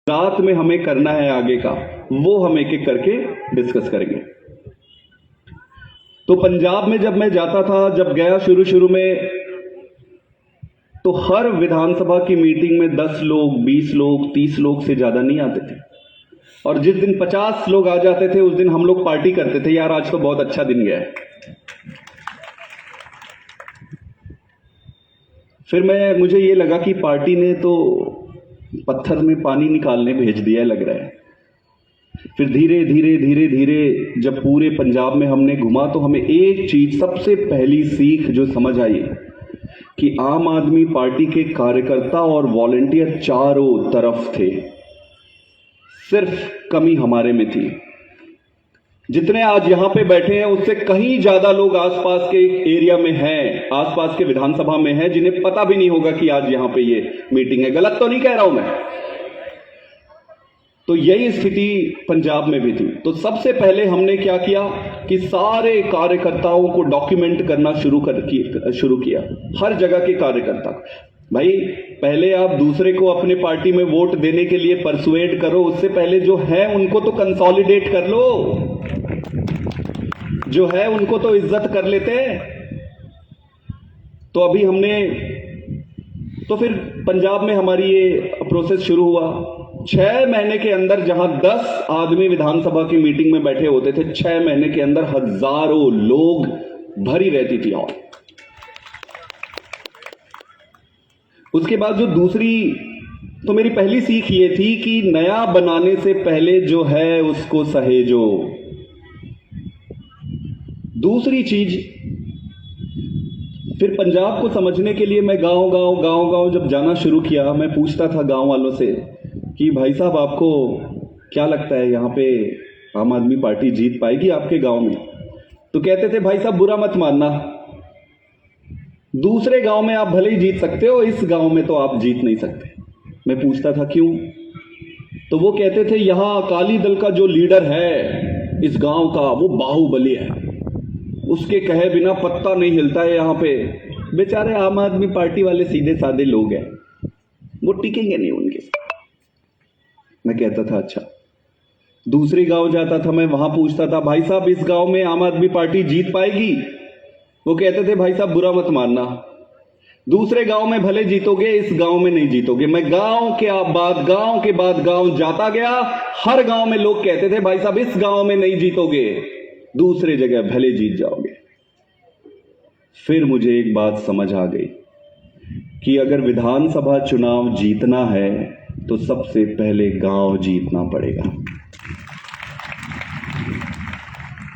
रात में हमें करना है आगे का, वो हम एक एक करके डिस्कस करेंगे। तो पंजाब में जब मैं जाता था, जब गया शुरू में, तो हर विधानसभा की मीटिंग में 10 लोग, 20 लोग, 30 लोग से ज्यादा नहीं आते थे। और जिस दिन 50 लोग आ जाते थे उस दिन हम लोग पार्टी करते थे, यार आज तो बहुत अच्छा दिन गया है। फिर मुझे ये लगा कि पार्टी ने तो पत्थर में पानी निकालने भेज दिया लग रहा है। फिर धीरे धीरे जब पूरे पंजाब में हमने घुमा तो हमें एक चीज, सबसे पहली सीख जो समझ आई कि आम आदमी पार्टी के कार्यकर्ता और वॉलंटियर चारों तरफ थे, सिर्फ कमी हमारे में थी। जितने आज यहां पे बैठे हैं उससे कहीं ज्यादा लोग आसपास के एरिया में हैं, आसपास के विधानसभा में हैं, जिन्हें पता भी नहीं होगा कि आज यहां पे ये मीटिंग है। गलत तो नहीं कह रहा हूं मैं। तो यही स्थिति पंजाब में भी थी। तो सबसे पहले हमने क्या किया कि सारे कार्यकर्ताओं को डॉक्यूमेंट करना शुरू किया, हर जगह के कार्यकर्ता। भाई पहले आप दूसरे को अपने पार्टी में वोट देने के लिए परसुएड करो, उससे पहले जो है उनको तो कंसोलिडेट कर लो, जो है उनको तो इज्जत कर लेते हैं। तो अभी तो फिर पंजाब में हमारी ये प्रोसेस शुरू हुआ। 6 महीने के अंदर जहां 10 आदमी विधानसभा की मीटिंग में बैठे होते थे, 6 महीने के अंदर हजारों लोग भरी रहती थी। और उसके बाद जो तो मेरी पहली सीख ये थी कि नया बनाने से पहले जो है उसको सहेजो। दूसरी चीज, फिर पंजाब को समझने के लिए मैं गांव जब जाना शुरू किया, मैं पूछता था गांव वालों से कि भाई साहब आपको क्या लगता है यहां पे आम आदमी पार्टी जीत पाएगी आपके गांव में? तो कहते थे भाई साहब बुरा मत मानना, दूसरे गांव में आप भले ही जीत सकते हो, इस गांव में तो आप जीत नहीं सकते। मैं पूछता था क्यों? तो वो कहते थे यहां अकाली दल का जो लीडर है इस गांव का, वो बाहुबली है, उसके कहे बिना पत्ता नहीं हिलता है यहां पे। बेचारे आम आदमी पार्टी वाले सीधे साधे लोग हैं, वो टिकेंगे नहीं उनके साथ। मैं कहता था अच्छा। दूसरे गांव जाता था मैं, वहां पूछता था भाई साहब इस गांव में आम आदमी पार्टी जीत पाएगी? वो कहते थे भाई साहब बुरा मत मानना, दूसरे गांव में भले जीतोगे, इस गांव में नहीं जीतोगे। मैं गांव के बाद गांव जाता गया, हर गांव में लोग कहते थे भाई साहब इस गांव में नहीं जीतोगे, दूसरे जगह भले जीत जाओगे। फिर मुझे एक बात समझ आ गई कि अगर विधानसभा चुनाव जीतना है तो सबसे पहले गांव जीतना पड़ेगा।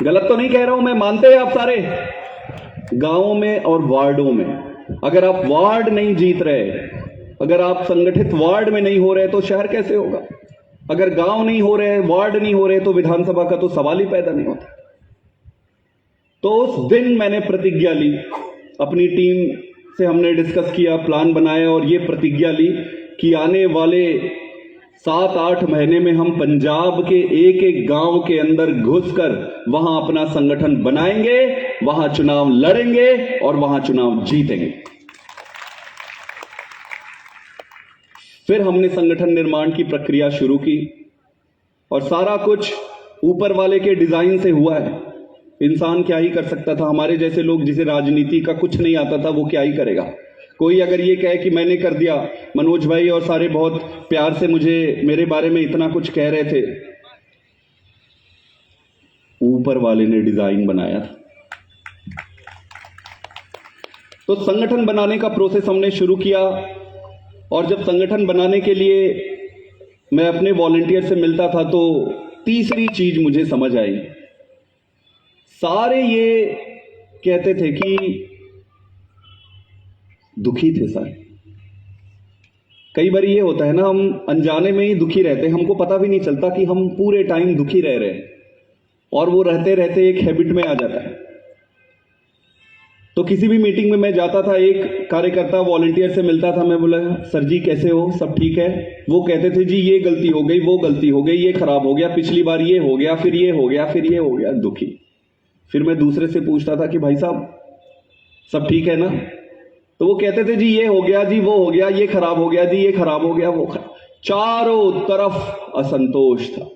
गलत तो नहीं कह रहा हूं मैं, मानते हैं आप सारे? गांवों में और वार्डों में, अगर आप वार्ड नहीं जीत रहे, अगर आप संगठित वार्ड में नहीं हो रहे तो शहर कैसे होगा? अगर गांव नहीं हो रहे, वार्ड नहीं हो रहे तो विधानसभा का तो सवाल ही पैदा नहीं होता। तो उस दिन मैंने प्रतिज्ञा ली, अपनी टीम से हमने डिस्कस किया, प्लान बनाया और ये प्रतिज्ञा ली कि आने वाले 7-8 महीने में हम पंजाब के एक एक गांव के अंदर घुसकर वहां अपना संगठन बनाएंगे, वहां चुनाव लड़ेंगे और वहां चुनाव जीतेंगे। फिर हमने संगठन निर्माण की प्रक्रिया शुरू की और सारा कुछ ऊपर वाले के डिजाइन से हुआ है। इंसान क्या ही कर सकता था, हमारे जैसे लोग जिसे राजनीति का कुछ नहीं आता था वो क्या ही करेगा। कोई अगर ये कहे कि मैंने कर दिया, मनोज भाई और सारे बहुत प्यार से मेरे बारे में इतना कुछ कह रहे थे, ऊपर वाले ने डिजाइन बनाया था। तो संगठन बनाने का प्रोसेस हमने शुरू किया और जब संगठन बनाने के लिए मैं अपने वॉलंटियर से मिलता था तो तीसरी चीज मुझे समझ आई। सारे ये कहते थे कि दुखी थे सारे। कई बार ये होता है ना, हम अनजाने में ही दुखी रहते हैं, हमको पता भी नहीं चलता कि हम पूरे टाइम दुखी रह रहे हैं और वो रहते रहते एक हैबिट में आ जाता है। तो किसी भी मीटिंग में मैं जाता था, एक कार्यकर्ता वॉलंटियर से मिलता था, मैं बोला सर जी कैसे हो, सब ठीक है? वो कहते थे जी ये गलती हो गई, वो गलती हो गई, ये खराब हो गया, पिछली बार ये हो गया, फिर ये हो गया, फिर ये हो गया, दुखी। फिर मैं दूसरे से पूछता था कि भाई साहब सब ठीक है ना? तो वो कहते थे जी ये हो गया, जी वो हो गया, ये खराब हो गया, जी ये खराब हो गया, वो खराब। चारों तरफ असंतोष था।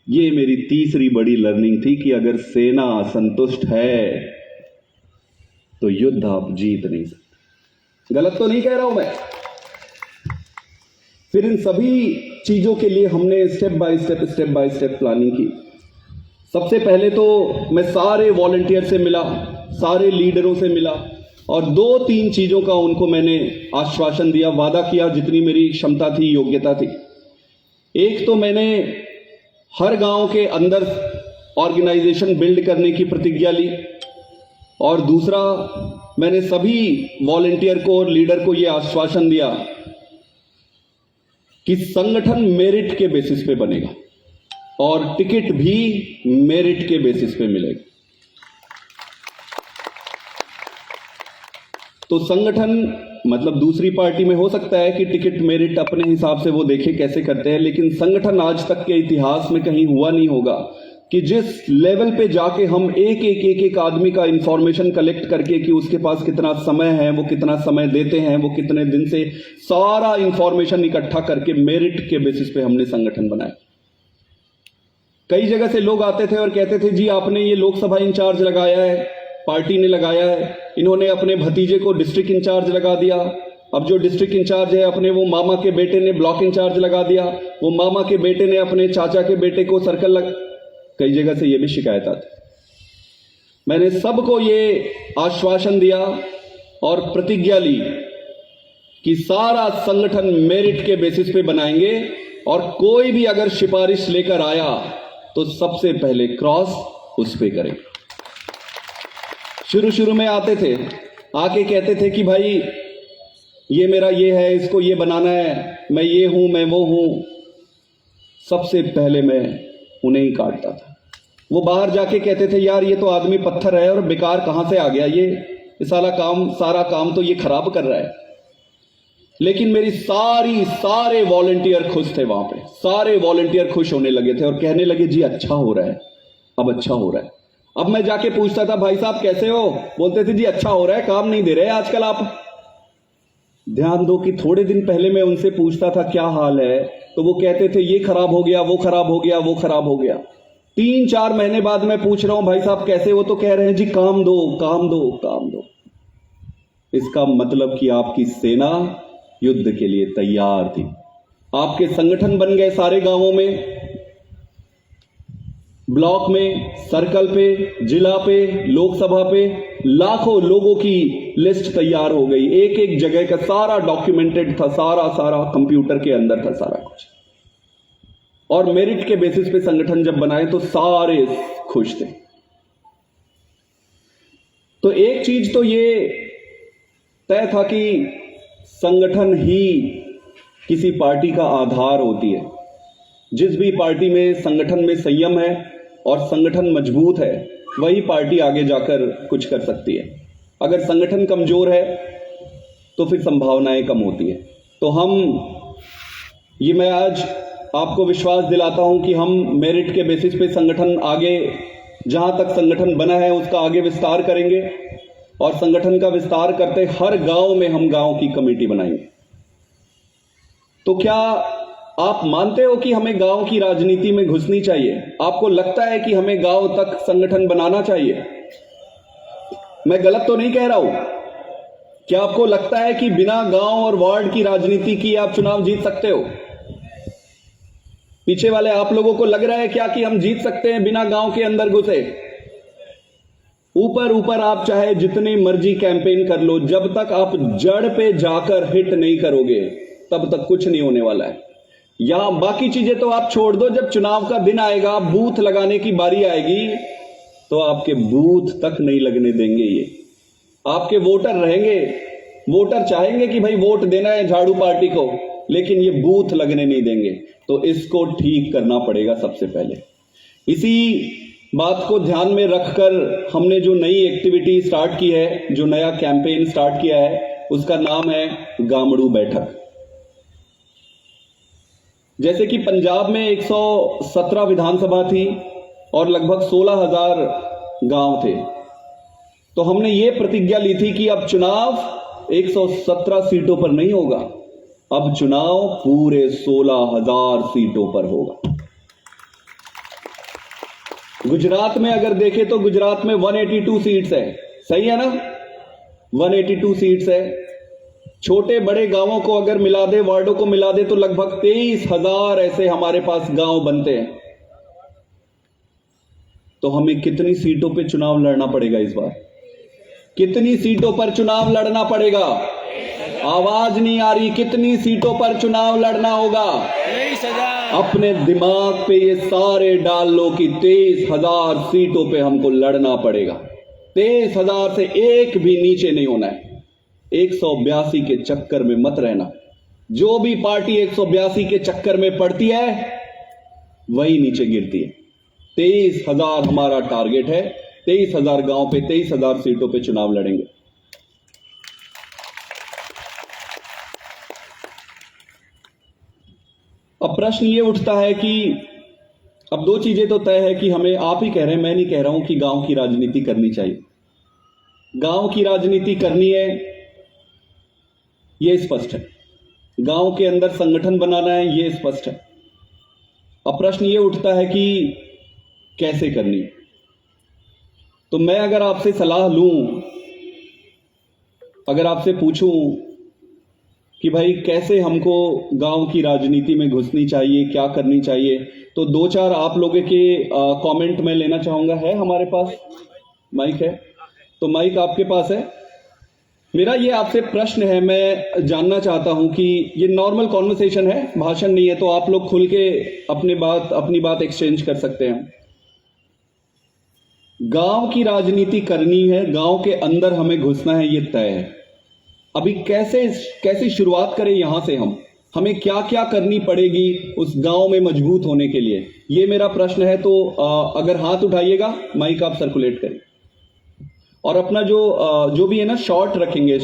ये मेरी तीसरी बड़ी लर्निंग थी कि अगर सेना असंतुष्ट है तो युद्ध आप जीत नहीं सकते। गलत तो नहीं कह रहा हूं मैं। फिर इन सभी चीजों के लिए हमने स्टेप बाय स्टेप प्लानिंग की। सबसे पहले तो मैं सारे वॉलंटियर से मिला, सारे लीडरों से मिला और 2-3 चीजों का उनको मैंने आश्वासन दिया, वादा किया जितनी मेरी क्षमता थी, योग्यता थी। एक तो मैंने हर गांव के अंदर ऑर्गेनाइजेशन बिल्ड करने की प्रतिज्ञा ली और दूसरा मैंने सभी वॉलंटियर को और लीडर को यह आश्वासन दिया कि संगठन मेरिट के बेसिस पे बनेगा और टिकट भी मेरिट के बेसिस पे मिलेगा। तो संगठन मतलब दूसरी पार्टी में हो सकता है कि टिकट मेरिट अपने हिसाब से वो देखे कैसे करते हैं, लेकिन संगठन आज तक के इतिहास में कहीं हुआ नहीं होगा कि जिस लेवल पे जाके हम एक आदमी का इंफॉर्मेशन कलेक्ट करके कि उसके पास कितना समय है, वो कितना समय देते हैं, वो कितने दिन से, सारा इंफॉर्मेशन इकट्ठा करके मेरिट के बेसिस पे हमने संगठन बनाया। कई जगह से लोग आते थे और कहते थे जी आपने ये लोकसभा इंचार्ज लगाया है, पार्टी ने लगाया है, इन्होंने अपने भतीजे को डिस्ट्रिक्ट इंचार्ज लगा दिया, अब जो डिस्ट्रिक्ट इंचार्ज है अपने वो मामा के बेटे ने ब्लॉक इंचार्ज लगा दिया, वो मामा के बेटे ने अपने चाचा के बेटे को सर्कल लगा। कई जगह से ये भी शिकायत आती। मैंने सबको ये आश्वासन दिया और प्रतिज्ञा ली कि सारा संगठन मेरिट के बेसिस पे बनाएंगे और कोई भी अगर सिफारिश लेकर आया तो सबसे पहले क्रॉस उस पे करेंगे। शुरू में आते थे, आके कहते थे कि भाई ये मेरा ये है, इसको ये बनाना है, मैं ये हूं, मैं वो हूं। सबसे पहले मैं उन्हें ही काटता था। वो बाहर जाके कहते थे यार ये तो आदमी पत्थर है और बेकार कहां से आ गया, ये सारा काम तो ये खराब कर रहा है। लेकिन मेरी सारे वॉलंटियर खुश थे। वहां पे सारे वॉलंटियर खुश होने लगे थे और कहने लगे जी अच्छा हो रहा है, अब अच्छा हो रहा है। अब मैं जाके पूछता था भाई साहब कैसे हो, बोलते थे जी अच्छा हो रहा है, काम नहीं दे रहे आजकल आप। ध्यान दो कि थोड़े दिन पहले मैं उनसे पूछता था क्या हाल है, तो वो कहते थे ये खराब हो गया, वो खराब हो गया, वो खराब हो गया। 3-4 महीने बाद मैं पूछ रहा हूं भाई साहब कैसे हो, तो कह रहे हैं जी काम दो, काम दो, काम दो। इसका मतलब कि आपकी सेना युद्ध के लिए तैयार थी। आपके संगठन बन गए सारे गांवों में, ब्लॉक में, सर्कल पे, जिला पे, लोकसभा पे लाखों लोगों की लिस्ट तैयार हो गई। एक जगह का सारा डॉक्यूमेंटेड था, सारा कंप्यूटर के अंदर था सारा कुछ। और मेरिट के बेसिस पे संगठन जब बनाए तो सारे खुश थे। तो एक चीज तो ये तय था कि संगठन ही किसी पार्टी का आधार होती है। जिस भी पार्टी में संगठन में संयम है और संगठन मजबूत है, वही पार्टी आगे जाकर कुछ कर सकती है। अगर संगठन कमजोर है तो फिर संभावनाएं कम होती है। तो मैं आज आपको विश्वास दिलाता हूं कि हम मेरिट के बेसिस पे संगठन आगे, जहां तक संगठन बना है उसका आगे विस्तार करेंगे और संगठन का विस्तार करते हर गांव में हम गांव की कमेटी बनाएंगे। तो क्या आप मानते हो कि हमें गांव की राजनीति में घुसनी चाहिए? आपको लगता है कि हमें गांव तक संगठन बनाना चाहिए? मैं गलत तो नहीं कह रहा हूं। क्या आपको लगता है कि बिना गांव और वार्ड की राजनीति की आप चुनाव जीत सकते हो? पीछे वाले आप लोगों को लग रहा है क्या कि हम जीत सकते हैं बिना गांव के अंदर घुसे? ऊपर आप चाहे जितनी मर्जी कैंपेन कर लो, जब तक आप जड़ पे जाकर हिट नहीं करोगे तब तक कुछ नहीं होने वाला है। यहां बाकी चीजें तो आप छोड़ दो, जब चुनाव का दिन आएगा, बूथ लगाने की बारी आएगी, तो आपके बूथ तक नहीं लगने देंगे। ये आपके वोटर रहेंगे, वोटर चाहेंगे कि भाई वोट देना है झाड़ू पार्टी को, लेकिन ये बूथ लगने नहीं देंगे। तो इसको ठीक करना पड़ेगा सबसे पहले। इसी बात को ध्यान में रखकर हमने जो नई एक्टिविटी स्टार्ट की है, जो नया कैंपेन स्टार्ट किया है, उसका नाम है गामड़ू बैठक। जैसे कि पंजाब में 117 विधानसभा थी और लगभग 16,000 गांव थे, तो हमने ये प्रतिज्ञा ली थी कि अब चुनाव 117 सीटों पर नहीं होगा, अब चुनाव पूरे 16,000 सीटों पर होगा। गुजरात में अगर देखें तो गुजरात में 182 सीट्स है, सही है ना, 182 सीट्स है। छोटे बड़े गांवों को अगर मिला दे, वार्डों को मिला दे, तो लगभग 23,000 ऐसे हमारे पास गांव बनते हैं। तो हमें कितनी सीटों पे चुनाव लड़ना पड़ेगा इस बार? कितनी सीटों पर चुनाव लड़ना पड़ेगा? आवाज नहीं आ रही। कितनी सीटों पर चुनाव लड़ना होगा? अपने दिमाग पे ये सारे डाल लो कि 23,000 सीटों पे हमको लड़ना पड़ेगा। 23,000 से एक भी नीचे नहीं होना है। 182 के चक्कर में मत रहना। जो भी पार्टी 182 के चक्कर में पड़ती है वही नीचे गिरती है। 23,000 हमारा टारगेट है। 23,000 गांव पे 23,000 सीटों पे चुनाव लड़ेंगे। अब प्रश्न ये उठता है कि अब दो चीजें तो तय है कि हमें, आप ही कह रहे हैं, मैं नहीं कह रहा हूं कि गांव की राजनीति करनी चाहिए। गांव की राजनीति करनी है, यह स्पष्ट है। गांव के अंदर संगठन बनाना है, यह स्पष्ट है। अब प्रश्न यह उठता है कि कैसे करनी है। तो मैं अगर आपसे सलाह लूं, अगर आपसे पूछूं कि भाई कैसे हमको गांव की राजनीति में घुसनी चाहिए, क्या करनी चाहिए, तो दो चार आप लोगों के कमेंट मैं लेना चाहूंगा। है हमारे पास माइक? है तो माइक आपके पास है। मेरा ये आपसे प्रश्न है, मैं जानना चाहता हूं कि ये नॉर्मल कॉन्वर्सेशन है, भाषण नहीं है, तो आप लोग खुल के अपनी बात एक्सचेंज कर सकते हैं। गांव की राजनीति करनी है, गांव के अंदर हमें घुसना है, ये तय है। अभी कैसे शुरुआत करें यहां से? हमें क्या क्या करनी पड़ेगी उस गांव में मजबूत होने के लिए, ये मेरा प्रश्न है। तो अगर हाथ उठाइएगा, माइक आप सर्कुलेट करें, और अपना जो भी है ना, शॉर्ट रखेंगे।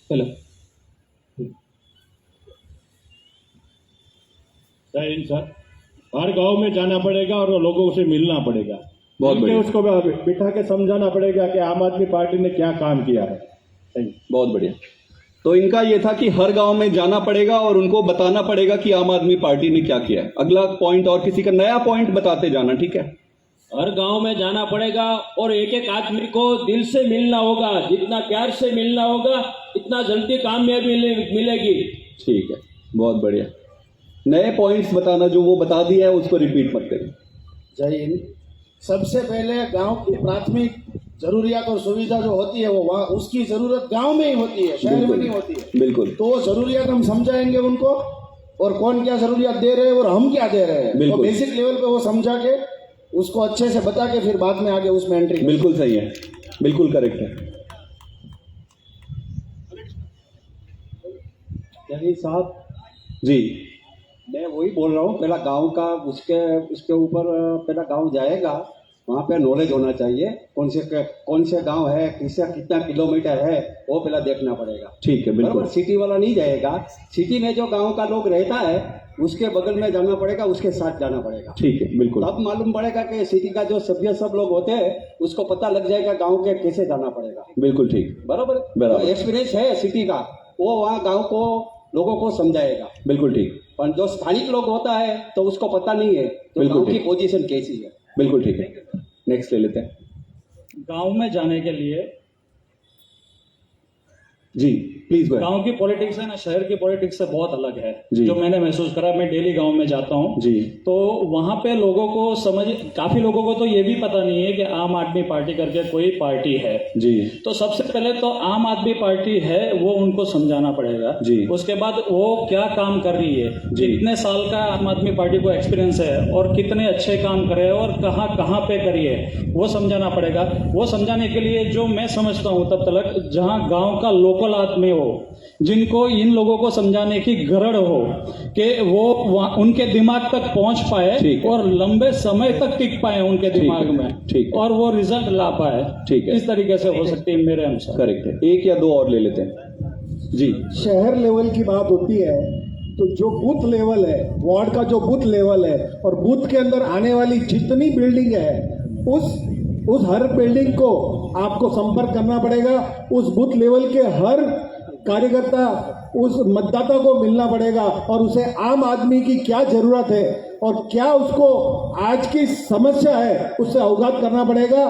हेलो सर, हर गांव में जाना पड़ेगा और लोगों से मिलना पड़ेगा। बहुत बढ़िया। उसको बिठा के समझाना पड़ेगा कि आम आदमी पार्टी ने क्या काम किया है। सही, बहुत बढ़िया। तो इनका यह था कि हर गांव में जाना पड़ेगा और उनको बताना पड़ेगा कि आम आदमी पार्टी ने क्या किया है। अगला पॉइंट, और किसी का नया पॉइंट बताते जाना, ठीक है? हर गांव में जाना पड़ेगा और एक एक आदमी को दिल से मिलना होगा। जितना प्यार से मिलना होगा, इतना जल्दी कामयाबी मिलेगी। ठीक है, बहुत बढ़िया। नए पॉइंट्स बताना, जो वो बता दिया है उसको रिपीट मत करें। जय हिंद। सबसे पहले गांव की प्राथमिक जरूरियात और सुविधा जो होती है वो वहाँ, उसकी जरूरत गांव में ही होती है, शहर में नहीं होती है। बिल्कुल। तो वो जरूरियात हम समझाएंगे उनको, और कौन क्या जरूरियात दे रहे हैं और हम क्या दे रहे हैं, तो बेसिक लेवल पे वो समझा के उसको अच्छे से बता के फिर बाद में आगे उसमें एंट्री। बिल्कुल सही है, बिल्कुल करेक्ट है। जलील साहब जी, मैं वही बोल रहा हूँ, पहला गांव का उसके ऊपर पहला गांव जाएगा, वहाँ पे नॉलेज होना चाहिए। कौन से गांव है, कितना किलोमीटर है, वो पहला देखना पड़ेगा। ठीक है, बिल्कुल। सिटी वाला नहीं जाएगा। सिटी में जो गांव का लोग रहता है उसके बगल में जाना पड़ेगा, उसके साथ जाना पड़ेगा। ठीक है, बिल्कुल। तब मालूम पड़ेगा कि सिटी का जो सभ्य सब लोग होते हैं उसको पता लग जाएगा गाँव के कैसे जाना पड़ेगा। बिल्कुल ठीक, बराबर। एक्सपीरियंस है सिटी का, वो वहाँ गाँव को लोगों को समझाएगा। बिल्कुल ठीक। पर जो स्थानिक लोग होता है तो उसको पता नहीं है तो गांव की पोजीशन कैसी है। बिल्कुल ठीक है। नेक्स्ट ले लेते हैं। गांव में जाने के लिए जी प्लीज। गांव की पॉलिटिक्स है ना, शहर की पॉलिटिक्स से बहुत अलग है। जी। जो मैंने महसूस करा, मैं डेली गांव में जाता हूं जी, तो वहां पे लोगों को काफी लोगों को तो ये भी पता नहीं है कि आम आदमी पार्टी करके कोई पार्टी है। जी, तो सबसे पहले तो आम आदमी पार्टी है वो उनको समझाना पड़ेगा। जी। उसके बाद वो क्या काम कर रही है, जी। कितने साल का आम आदमी पार्टी को एक्सपीरियंस है और कितने अच्छे काम करे और कहाँ कहाँ पे करी है, वो समझाना पड़ेगा। वो समझाने के लिए जो मैं समझता हूँ तब तक, जहाँ गांव का लोकल आदमी हो, जिनको इन लोगों को समझाने की गरज हो कि वो उनके दिमाग तक पहुंच पाए और लंबे समय तक टिक पाए उनके दिमाग में, और वो रिजल्ट ला पाए। ठीक है, इस तरीके से हो सकती है मेरे अनुसार। करेक्ट है। एक या दो और ले लेते हैं। जी, शहर लेवल की बात होती है तो जो बूथ लेवल है, वार्ड का जो बूथ लेवल है, और बूथ के अंदर आने वाली जितनी बिल्डिंग है, उस हर बिल्डिंग को आपको संपर्क करना पड़ेगा। उस बूथ लेवल के हर कार्यकर्ता उस मतदाता को मिलना पड़ेगा और उसे आम आदमी की क्या जरूरत है और क्या उसको आज की समस्या है उससे अवगत करना पड़ेगा।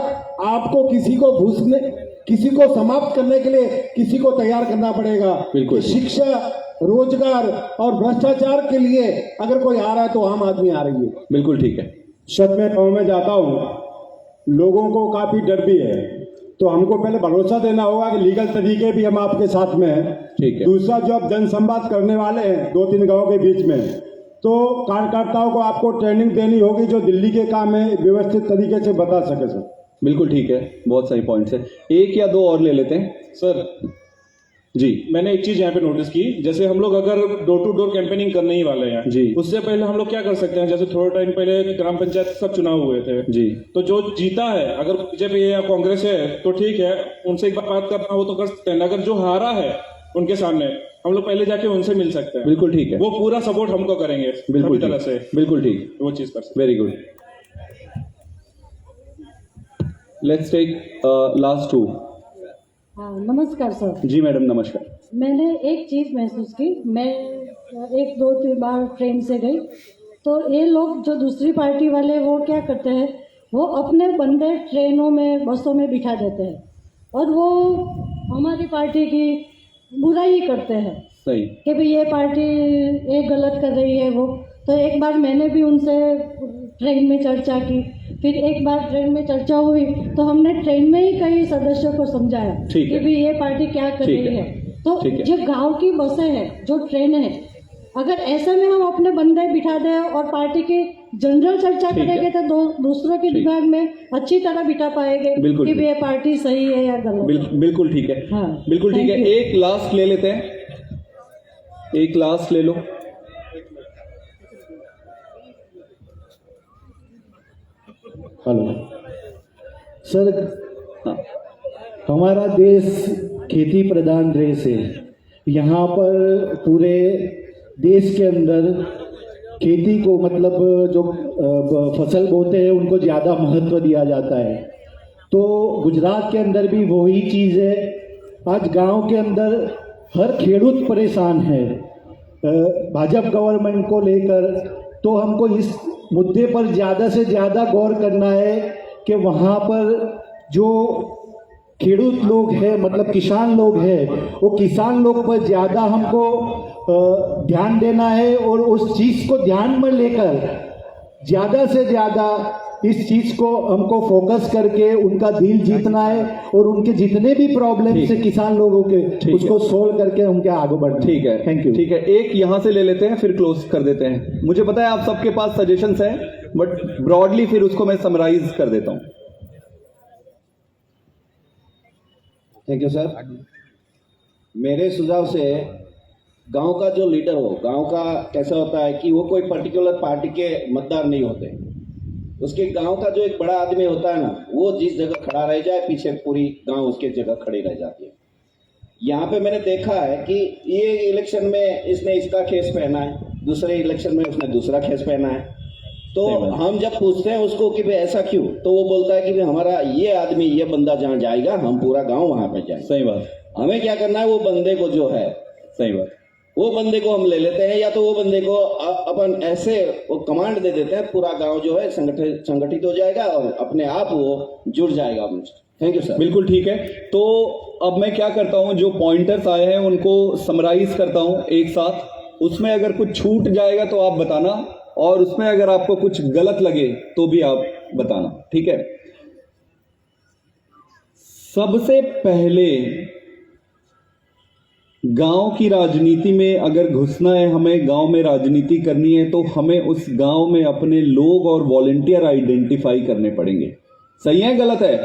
आपको किसी को समाप्त करने के लिए किसी को तैयार करना पड़ेगा। बिल्कुल। शिक्षा, रोजगार और भ्रष्टाचार के लिए अगर कोई आ रहा है तो आम आदमी आ रही है। बिल्कुल ठीक है। शत में गाँव में जाता हूँ, लोगों को काफी डर भी है, तो हमको पहले भरोसा देना होगा कि लीगल तरीके भी हम आपके साथ में हैं। ठीक है। दूसरा, जो आप जनसंवाद करने वाले हैं 2-3 गांव के बीच में, तो कार्यकर्ताओं को आपको ट्रेनिंग देनी होगी जो दिल्ली के काम है व्यवस्थित तरीके से बता सके सर। बिल्कुल ठीक है, बहुत सही पॉइंट्स है। एक या दो और ले लेते हैं सर। जी। मैंने एक चीज यहाँ पे नोटिस की, जैसे हम लोग अगर डोर टू डोर कैंपेनिंग करने ही वाले हैं जी, उससे पहले हम लोग क्या कर सकते हैं, जैसे थोड़ा टाइम पहले ग्राम पंचायत सब चुनाव हुए थे जी, तो जो जीता है, अगर बीजेपी है या कांग्रेस है तो ठीक है, उनसे एक बार बात करना हो तो कर सकते हैं। अगर जो हारा है उनके सामने हम लोग पहले जाके उनसे मिल सकते हैं। बिल्कुल ठीक है। वो पूरा सपोर्ट हमको करेंगे बिल्कुल सभी तरह से। बिल्कुल ठीक, वो चीज कर सकते। Very good. Let's take last two. हाँ, नमस्कार सर। जी मैडम नमस्कार। मैंने एक चीज़ महसूस की, मैं 1-2-3 बार ट्रेन से गई तो ये लोग जो दूसरी पार्टी वाले वो क्या करते हैं, वो अपने बंदे ट्रेनों में बसों में बिठा देते हैं और वो हमारी पार्टी की बुराई करते हैं सही। कि भाई ये पार्टी ये गलत कर रही है वो। तो एक बार मैंने भी उनसे ट्रेन में चर्चा की, फिर एक बार ट्रेन में चर्चा हुई तो हमने ट्रेन में ही कई सदस्यों को समझाया ठीक कि है। भाई ये पार्टी क्या कर ठीक रही है। है। तो ठीक है। जो गांव की बसें हैं, जो ट्रेन है, अगर ऐसे में हम अपने बंदे बिठा दें और पार्टी की जनरल चर्चा ठीक है। करेंगे तो दूसरों के ठीक। दिमाग में अच्छी तरह बिठा पाएंगे बिल्कुल कि ठीक। ये पार्टी सही है या गलत है। बिल्कुल ठीक है। हाँ, बिल्कुल ठीक है। thank you। एक लास्ट ले लेते हैं, एक लास्ट ले लो। हेलो सर, हाँ हमारा देश खेती प्रधान देश है। यहाँ पर पूरे देश के अंदर खेती को मतलब जो फसल बोते हैं उनको ज़्यादा महत्व दिया जाता है। तो गुजरात के अंदर भी वही चीज़ है। आज गांव के अंदर हर खेडूत परेशान है भाजपा गवर्नमेंट को लेकर। तो हमको इस मुद्दे पर ज़्यादा से ज़्यादा गौर करना है कि वहाँ पर जो खेडूत लोग हैं, मतलब किसान लोग हैं, वो किसान लोग पर ज़्यादा हमको ध्यान देना है और उस चीज़ को ध्यान में लेकर ज़्यादा से ज़्यादा इस चीज़ को हमको फोकस करके उनका दिल जीतना है और उनके जितने भी प्रॉब्लम्स है किसान लोगों के उसको सोल्व करके उनके आगे बढ़ना। ठीक है। Thank you. ठीक है, एक यहां से ले लेते हैं फिर क्लोज कर देते हैं। मुझे पता है आप सबके पास सजेशंस हैं, बट ब्रॉडली फिर उसको मैं समराइज कर देता हूं। Thank you sir. मेरे सुझाव से गांव का जो लीडर हो, गांव का कैसा होता है कि वो कोई पर्टिकुलर पार्टी के मतदार नहीं होते। उसके गांव का जो एक बड़ा आदमी होता है ना, वो जिस जगह खड़ा रह जाए पीछे पूरी गांव उसके जगह खड़ी रह जाती है। यहाँ पे मैंने देखा है कि ये इलेक्शन में इसने इसका खेस पहना है, दूसरे इलेक्शन में उसने दूसरा खेस पहना है। तो हम जब पूछते हैं उसको कि भाई ऐसा क्यों, तो वो बोलता है कि भाई हमारा ये आदमी ये बंदा जहाँ जाएगा हम पूरा गांव वहां पे जाएंगे। सही बात। हमें क्या करना है, वो बंदे को जो है, सही बात, वो बंदे को हम ले लेते हैं, या तो वो बंदे को अपन ऐसे वो कमांड दे देते हैं, पूरा गांव जो है संगठित हो जाएगा और अपने आप वो जुड़ जाएगा हमसे। Thank you sir. बिल्कुल ठीक है। तो अब मैं क्या करता हूं, जो पॉइंटर्स आए हैं उनको समराइज करता हूं एक साथ। उसमें अगर कुछ छूट जाएगा तो आप बताना, और उसमें अगर आपको कुछ गलत लगे तो भी आप बताना, ठीक है। सबसे पहले गांव की राजनीति में अगर घुसना है, हमें गांव में राजनीति करनी है, तो हमें उस गांव में अपने लोग और वॉलंटियर आइडेंटिफाई करने पड़ेंगे। सही है गलत है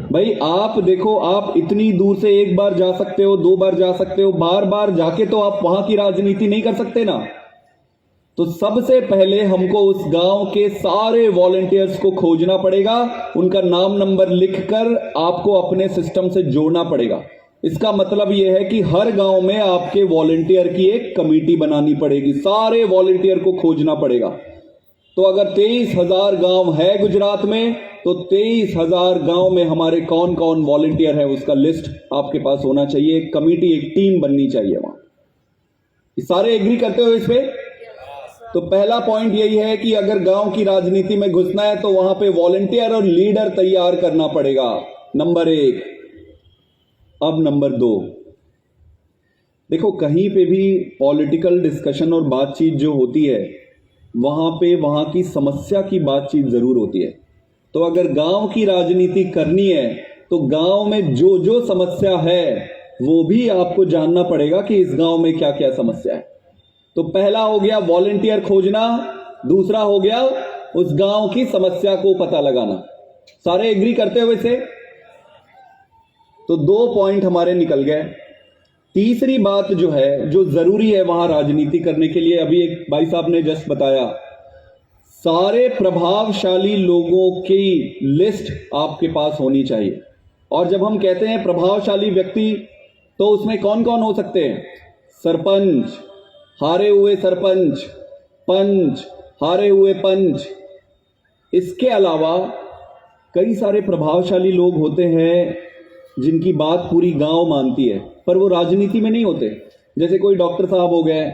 भाई? आप देखो, आप इतनी दूर से एक बार जा सकते हो, 2 बार जा सकते हो, बार बार जाके तो आप वहां की राजनीति नहीं कर सकते ना। तो सबसे पहले हमको उस गांव के सारे वॉलंटियर्स को खोजना पड़ेगा, उनका नाम नंबर लिखकर आपको अपने सिस्टम से जोड़ना पड़ेगा। इसका मतलब यह है कि हर गांव में आपके वॉलंटियर की एक कमेटी बनानी पड़ेगी, सारे वॉलंटियर को खोजना पड़ेगा। तो अगर 23,000 गांव है गुजरात में, तो 23,000 गांव में हमारे कौन कौन वॉलंटियर है उसका लिस्ट आपके पास होना चाहिए। एक कमेटी, एक टीम बननी चाहिए वहां। सारे एग्री करते हो इस पे? तो पहला पॉइंट यही है कि अगर गांव की राजनीति में घुसना है तो वहां पे वॉलंटियर और लीडर तैयार करना पड़ेगा, नंबर 1। अब नंबर 2, देखो कहीं पे भी पॉलिटिकल डिस्कशन और बातचीत जो होती है वहां पे वहां की समस्या की बातचीत जरूर होती है। तो अगर गांव की राजनीति करनी है तो गांव में जो जो समस्या है वो भी आपको जानना पड़ेगा कि इस गांव में क्या क्या समस्या है। तो पहला हो गया वॉलंटियर खोजना, दूसरा हो गया उस गांव की समस्या को पता लगाना। सारे एग्री करते हुए से? तो 2 पॉइंट हमारे निकल गए। तीसरी बात जो है, जो जरूरी है वहां राजनीति करने के लिए, अभी एक भाई साहब ने जस्ट बताया, सारे प्रभावशाली लोगों की लिस्ट आपके पास होनी चाहिए। और जब हम कहते हैं प्रभावशाली व्यक्ति तो उसमें कौन कौन हो सकते हैं? सरपंच, हारे हुए सरपंच, पंच, हारे हुए पंच। इसके अलावा कई सारे प्रभावशाली लोग होते हैं जिनकी बात पूरी गांव मानती है, पर वो राजनीति में नहीं होते। जैसे कोई डॉक्टर साहब हो गए,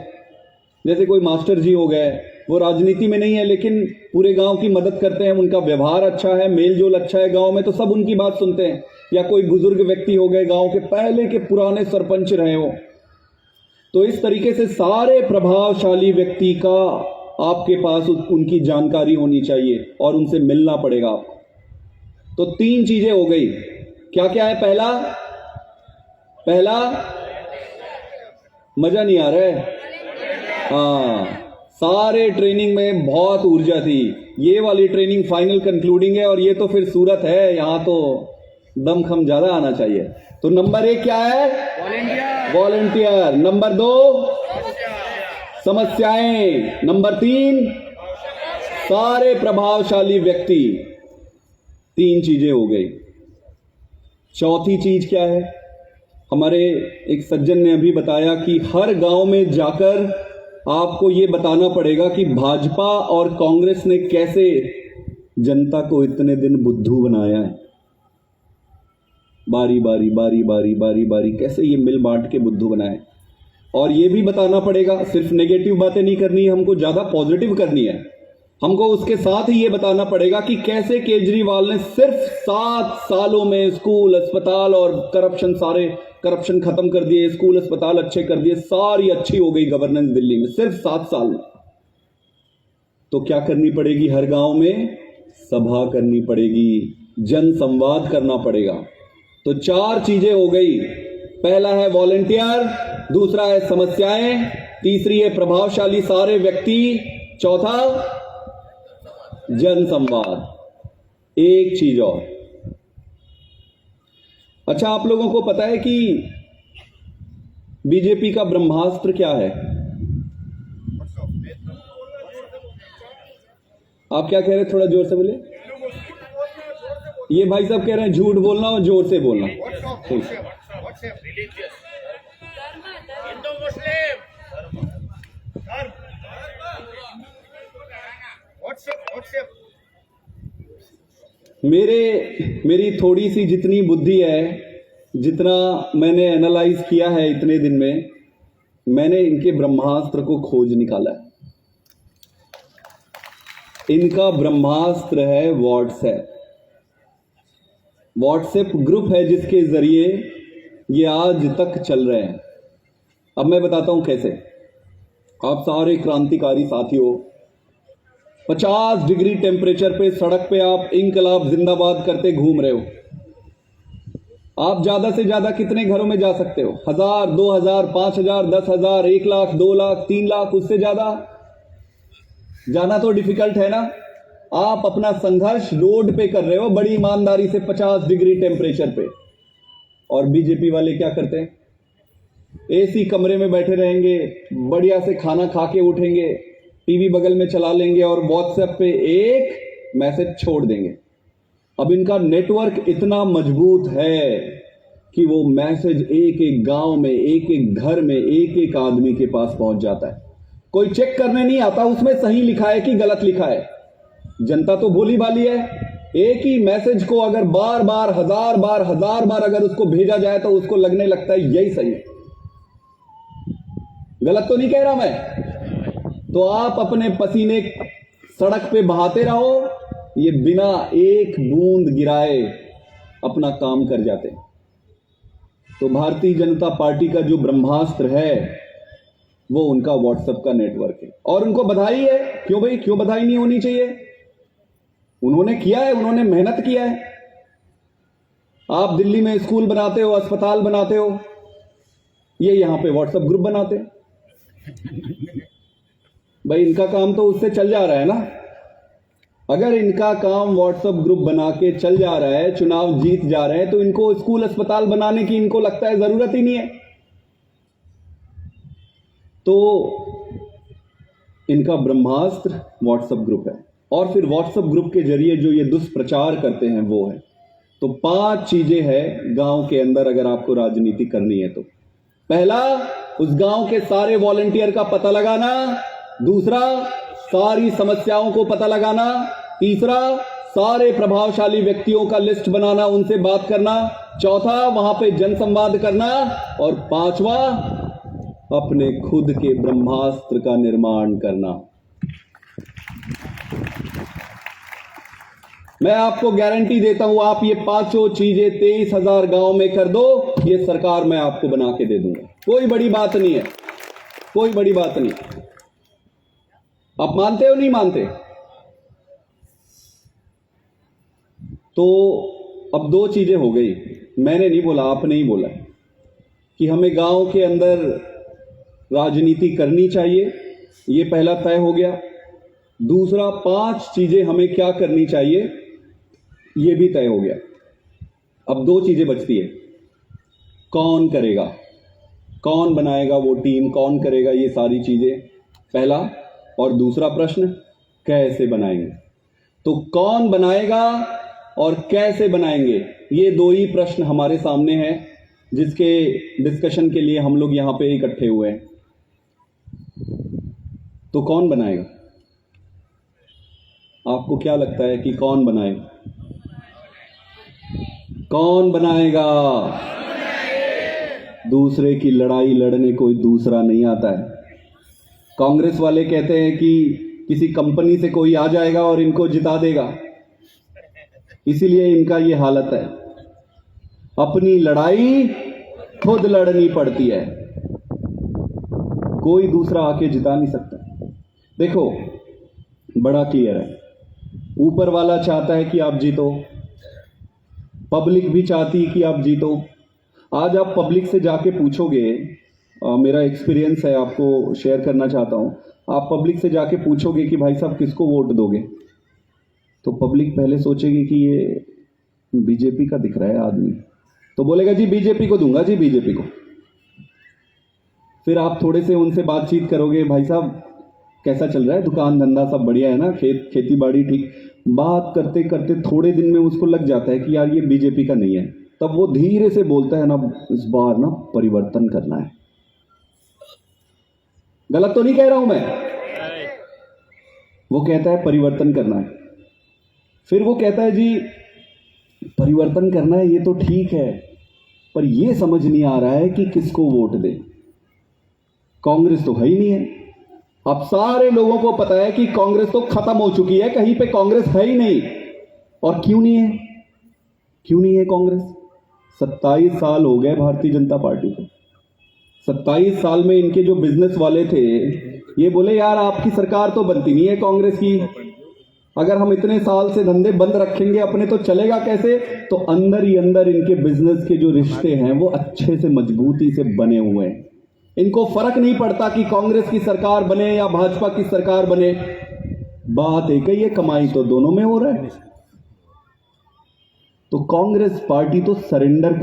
जैसे कोई मास्टर जी हो गए, वो राजनीति में नहीं है लेकिन पूरे गांव की मदद करते हैं, उनका व्यवहार अच्छा है, मेल जोल अच्छा है गांव में, तो सब उनकी बात सुनते हैं। या कोई बुजुर्ग व्यक्ति हो गए, गांव के पहले के पुराने सरपंच रहे हो। तो इस तरीके से सारे प्रभावशाली व्यक्ति का आपके पास उनकी जानकारी होनी चाहिए और उनसे मिलना पड़ेगा आपको। तो 3 चीजें हो गई। क्या क्या है? पहला मजा नहीं आ रहा है? हाँ, सारे ट्रेनिंग में बहुत ऊर्जा थी। ये वाली ट्रेनिंग फाइनल कंक्लूडिंग है और ये तो फिर सूरत है, यहां तो दमखम ज्यादा आना चाहिए। तो नंबर 1 क्या है? वॉलंटियर। नंबर 2 समस्याएं। नंबर 3 सारे प्रभावशाली व्यक्ति। 3 चीजें हो गई। चौथी चीज क्या है? हमारे एक सज्जन ने अभी बताया कि हर गांव में जाकर आपको यह बताना पड़ेगा कि भाजपा और कांग्रेस ने कैसे जनता को इतने दिन बुद्धू बनाया है। बारी बारी बारी बारी बारी बारी कैसे ये मिल बांट के बुद्धू बनाए। और ये भी बताना पड़ेगा, सिर्फ नेगेटिव बातें नहीं करनी है, हमको ज्यादा पॉजिटिव करनी है। हमको उसके साथ ही ये बताना पड़ेगा कि कैसे केजरीवाल ने सिर्फ 7 सालों में स्कूल, अस्पताल और सारे करप्शन खत्म कर दिए, स्कूल अस्पताल अच्छे कर दिए, सारी अच्छी हो गई गवर्नेंस दिल्ली में सिर्फ 7 साल में। तो क्या करनी पड़ेगी? हर गांव में सभा करनी पड़ेगी, जन संवाद करना पड़ेगा। तो 4 चीजें हो गई। पहला है वॉलंटियर, दूसरा है समस्याएं, तीसरी है प्रभावशाली सारे व्यक्ति, चौथा जन संवाद। एक चीज और, अच्छा आप लोगों को पता है कि बीजेपी का ब्रह्मास्त्र क्या है? आप क्या कह रहे हैं? थोड़ा जोर से बोले। ये भाई साहब कह रहे हैं झूठ बोलना और जोर से बोलना। मेरी थोड़ी सी जितनी बुद्धि है, जितना मैंने एनालाइज किया है इतने दिन में, मैंने इनके ब्रह्मास्त्र को खोज निकाला है। इनका ब्रह्मास्त्र है व्हाट्सएप ग्रुप है जिसके जरिए ये आज तक चल रहे हैं। अब मैं बताता हूं कैसे। आप सारे क्रांतिकारी साथियों, 50 डिग्री टेम्परेचर पे सड़क पे आप इंकलाब जिंदाबाद करते घूम रहे हो। आप ज्यादा से ज्यादा कितने घरों में जा सकते हो? 1000, 2000, 5000, 10,000, 1 लाख, 2 लाख, 3 लाख, उससे ज्यादा जाना तो डिफिकल्ट है ना। आप अपना संघर्ष रोड पे कर रहे हो बड़ी ईमानदारी से 50 डिग्री टेम्परेचर पे। और बीजेपी वाले क्या करते हैं? एसी कमरे में बैठे रहेंगे, बढ़िया से खाना खा के उठेंगे, टीवी बगल में चला लेंगे और व्हाट्सएप पे एक मैसेज छोड़ देंगे। अब इनका नेटवर्क इतना मजबूत है कि वो मैसेज एक एक गांव में, एक एक घर में, एक एक आदमी के पास पहुंच जाता है। कोई चेक करने नहीं आता उसमें सही लिखा है कि गलत लिखा है। जनता तो भोली भाली है, एक ही मैसेज को अगर बार बार हजार बार अगर उसको भेजा जाए तो उसको लगने लगता है यही सही है। गलत तो नहीं कह रहा मैं। तो आप अपने पसीने सड़क पे बहाते रहो, ये बिना एक बूंद गिराए अपना काम कर जाते हैं। तो भारतीय जनता पार्टी का जो ब्रह्मास्त्र है वो उनका व्हाट्सएप का नेटवर्क है, और उनको बधाई है। क्यों भाई, क्यों बधाई नहीं होनी चाहिए? उन्होंने किया है, उन्होंने मेहनत किया है। आप दिल्ली में स्कूल बनाते हो, अस्पताल बनाते हो, ये यहां पे व्हाट्सएप ग्रुप बनाते हैं। भाई इनका काम तो उससे चल जा रहा है ना। अगर इनका काम व्हाट्सएप ग्रुप बना के चल जा रहा है, चुनाव जीत जा रहे हैं, तो इनको स्कूल अस्पताल बनाने की इनको लगता है जरूरत ही नहीं है। तो इनका ब्रह्मास्त्र व्हाट्सएप ग्रुप है, और फिर व्हाट्सएप ग्रुप के जरिए जो ये दुष्प्रचार करते हैं वो है। तो 5 चीजें हैं गांव के अंदर अगर आपको राजनीति करनी है तो। पहला, उस गांव के सारे वॉलंटियर का पता लगाना। दूसरा, सारी समस्याओं को पता लगाना। तीसरा, सारे प्रभावशाली व्यक्तियों का लिस्ट बनाना, उनसे बात करना। चौथा, वहां पे जनसंवाद करना। और 5वां, अपने खुद के ब्रह्मास्त्र का निर्माण करना। मैं आपको गारंटी देता हूं, आप ये 5 चीजें 23,000 गांव में कर दो, ये सरकार मैं आपको बना के दे दूंगा। कोई बड़ी बात नहीं है, कोई बड़ी बात नहीं। आप मानते हो नहीं मानते? तो अब 2 चीजें हो गई। मैंने नहीं बोला, आपने ही बोला कि हमें गांव के अंदर राजनीति करनी चाहिए, ये पहला तय हो गया। दूसरा, 5 चीजें हमें क्या करनी चाहिए, ये भी तय हो गया। अब 2 चीजें बचती है। कौन करेगा, कौन बनाएगा वो टीम, कौन करेगा ये सारी चीजें, पहला। और दूसरा प्रश्न, कैसे बनाएंगे। तो कौन बनाएगा और कैसे बनाएंगे, ये 2 ही प्रश्न हमारे सामने हैं, जिसके डिस्कशन के लिए हम लोग यहां पे इकट्ठे हुए हैं। तो कौन बनाएगा? आपको क्या लगता है कि कौन बनाएगा? कौन बनाएगा? दूसरे की लड़ाई लड़ने कोई दूसरा नहीं आता है। कांग्रेस वाले कहते हैं कि किसी कंपनी से कोई आ जाएगा और इनको जिता देगा, इसीलिए इनका ये हालत है। अपनी लड़ाई खुद लड़नी पड़ती है, कोई दूसरा आके जिता नहीं सकता। देखो बड़ा क्लियर है, ऊपर वाला चाहता है कि आप जीतो, पब्लिक भी चाहती है कि आप जीतो। आज आप पब्लिक से जाके पूछोगे, मेरा एक्सपीरियंस है आपको शेयर करना चाहता हूं, आप पब्लिक से जाके पूछोगे कि भाई साहब किसको वोट दोगे, तो पब्लिक पहले सोचेगी कि ये बीजेपी का दिख रहा है आदमी, तो बोलेगा जी बीजेपी को दूंगा, जी बीजेपी को। फिर आप थोड़े से उनसे बातचीत करोगे, भाई साहब कैसा चल रहा है, दुकान धंधा सब बढ़िया है ना, खेती बाड़ी ठीक। बात करते करते थोड़े दिन में उसको लग जाता है कि यार ये बीजेपी का नहीं है, तब वो धीरे से बोलता है ना, इस बार ना परिवर्तन करना है। गलत तो नहीं कह रहा हूं मैं? वो कहता है परिवर्तन करना है। फिर वो कहता है जी परिवर्तन करना है, ये तो ठीक है, पर ये समझ नहीं आ रहा है कि किसको वोट दे। कांग्रेस तो है ही नहीं है। अब सारे लोगों को पता है कि कांग्रेस तो खत्म हो चुकी है, कहीं पे कांग्रेस है ही नहीं। और क्यों नहीं है, क्यों नहीं है कांग्रेस? 27 साल हो गए भारतीय जनता पार्टी को। 27 साल में इनके जो बिजनेस वाले थे ये बोले यार आपकी सरकार तो बनती नहीं है कांग्रेस की, अगर हम इतने साल से धंधे बंद रखेंगे अपने तो चलेगा कैसे। तो अंदर ही अंदर इनके बिजनेस के जो रिश्ते हैं वो अच्छे से मजबूती से बने हुए हैं। इनको फर्क नहीं पड़ता कि कांग्रेस की सरकार बने या भाजपा की सरकार बने, बात एक ही है, कमाई तो दोनों में हो रहा है। तो कांग्रेस पार्टी तो सरेंडर कर